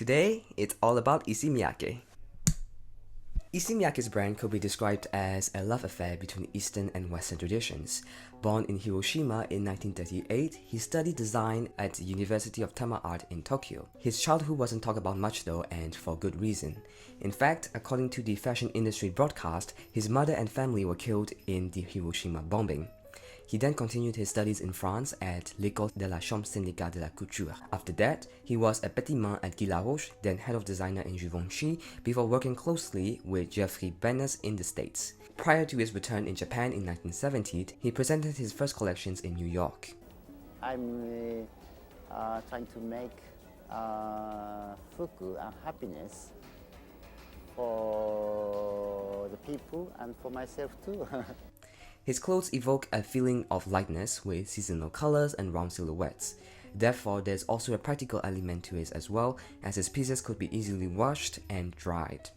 Today, it's all about Issey Miyake. Issey Miyake's brand could be described as a love affair between Eastern and Western traditions. Born in Hiroshima in 1938, he studied design at the University of Tama Art in Tokyo. His childhood wasn't talked about much though, and for good reason. In fact, according to the fashion industry broadcast, his mother and family were killed in the Hiroshima bombing. He then continued his studies in France at l'École de la chambre, syndicale de la couture. After that, he was a petit at Guy Larouche, then head of designer in Givenchy, before working closely with Geoffrey Beene in the States. Prior to his return in Japan in 1970, he presented his first collections in New York. I'm trying to make fuku and happiness for the people and for myself too. His clothes evoke a feeling of lightness with seasonal colors and round silhouettes. Therefore, there's also a practical element to it as well, as his pieces could be easily washed and dried.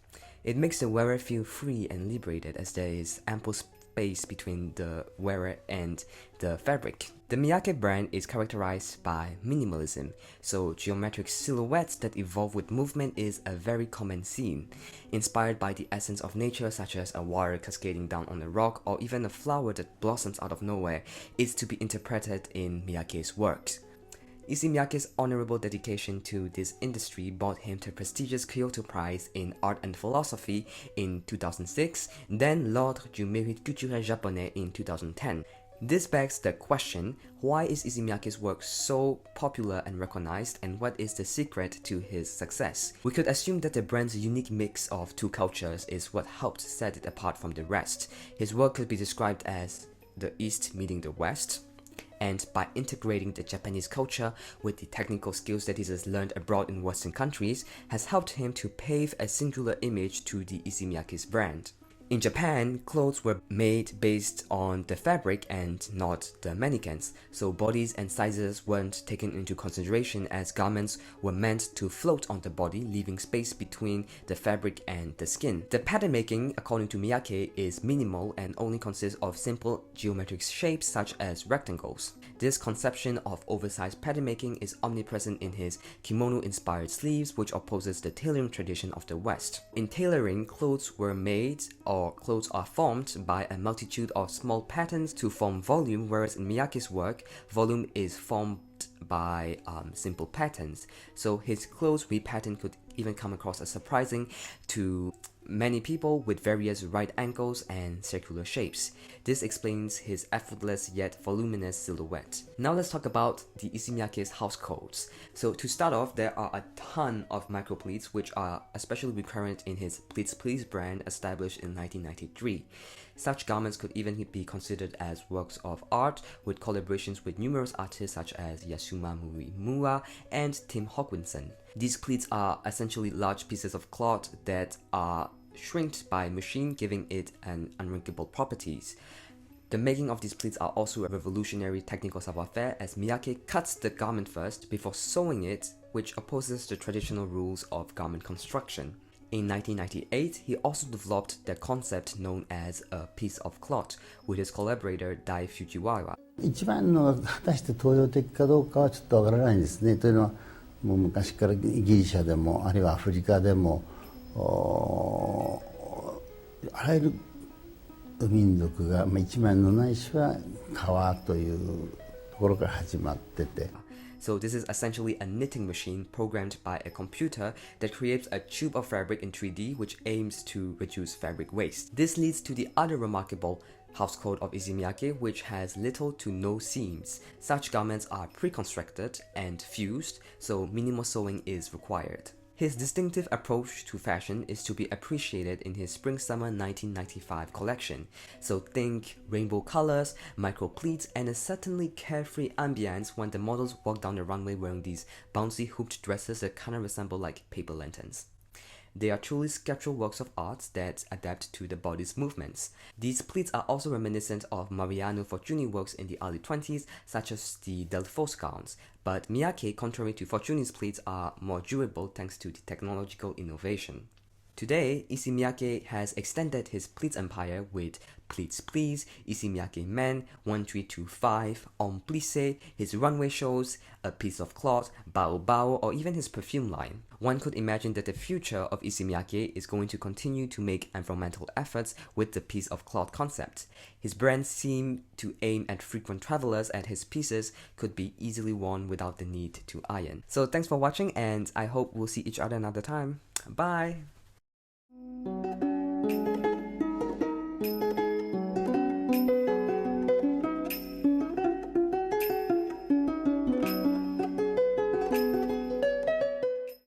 It makes the wearer feel free and liberated as there is ample space between the wearer and the fabric. The Miyake brand is characterized by minimalism, so geometric silhouettes that evolve with movement is a very common scene. Inspired by the essence of nature, such as a water cascading down on a rock or even a flower that blossoms out of nowhere, is to be interpreted in Miyake's works. Issey Miyake's honorable dedication to this industry brought him the prestigious Kyoto Prize in Art and Philosophy in 2006, then l'Ordre du Mérite Culturel Japonais in 2010. This begs the question, why is Issey Miyake's work so popular and recognized, and what is the secret to his success? We could assume that the brand's unique mix of two cultures is what helped set it apart from the rest. His work could be described as the East meeting the West, and by integrating the Japanese culture with the technical skills that he has learned abroad in Western countries, has helped him to pave a singular image to the Issey Miyake's brand. In Japan, clothes were made based on the fabric and not the mannequins, so bodies and sizes weren't taken into consideration as garments were meant to float on the body, leaving space between the fabric and the skin. The pattern making, according to Miyake, is minimal and only consists of simple geometric shapes such as rectangles. This conception of oversized pattern making is omnipresent in his kimono-inspired sleeves, which opposes the tailoring tradition of the West. In tailoring, clothes were made or clothes are formed by a multitude of small patterns to form volume, whereas in Miyake's work, volume is formed by simple patterns. So his clothes repattern could even come across as surprising to many people with various right angles and circular shapes. This explains his effortless yet voluminous silhouette. Now let's talk about the Issey Miyake's house codes. So to start off, there are a ton of micro pleats which are especially recurrent in his Pleats Please brand established in 1993. Such garments could even be considered as works of art, with collaborations with numerous artists such as Yasuma Murimura and Tim Hogwinson. These pleats are essentially large pieces of cloth that are shrinked by machine, giving it an unwrinkable properties. The making of these pleats are also a revolutionary technical savoir-faire, as Miyake cuts the garment first before sewing it, which opposes the traditional rules of garment construction. In 1998, he also developed the concept known as a piece of cloth with his collaborator Dai Fujiwara. 一番の果たして東洋的かどうかはちょっとわからないんですね。というのはもう昔からギリシャでもあるいはアフリカでもあらゆる民族が一枚のないしは革というところから始まってて。So this is essentially a knitting machine programmed by a computer that creates a tube of fabric in 3D which aims to reduce fabric waste. This leads to the other remarkable house code of Issey Miyake, which has little to no seams. Such garments are pre-constructed and fused, so minimal sewing is required. His distinctive approach to fashion is to be appreciated in his Spring-Summer 1995 collection. So think rainbow colors, micro pleats, and a certainly carefree ambience when the models walk down the runway wearing these bouncy hooped dresses that kind of resemble like paper lanterns. They are truly sculptural works of art that adapt to the body's movements. These pleats are also reminiscent of Mariano Fortuny works in the early 20s, such as the Delphos gowns, but Miyake, contrary to Fortuny's pleats, are more durable thanks to the technological innovation. Today, Issey Miyake has extended his pleats empire with Pleats Please, Issey Miyake Men 1325, En Plissé, his runway shows, A Piece of Cloth, Bao Bao, or even his perfume line. One could imagine that the future of Issey Miyake is going to continue to make environmental efforts with the piece of cloth concept. His brand seemed to aim at frequent travelers, and his pieces could be easily worn without the need to iron. So thanks for watching, and I hope we'll see each other another time. Bye!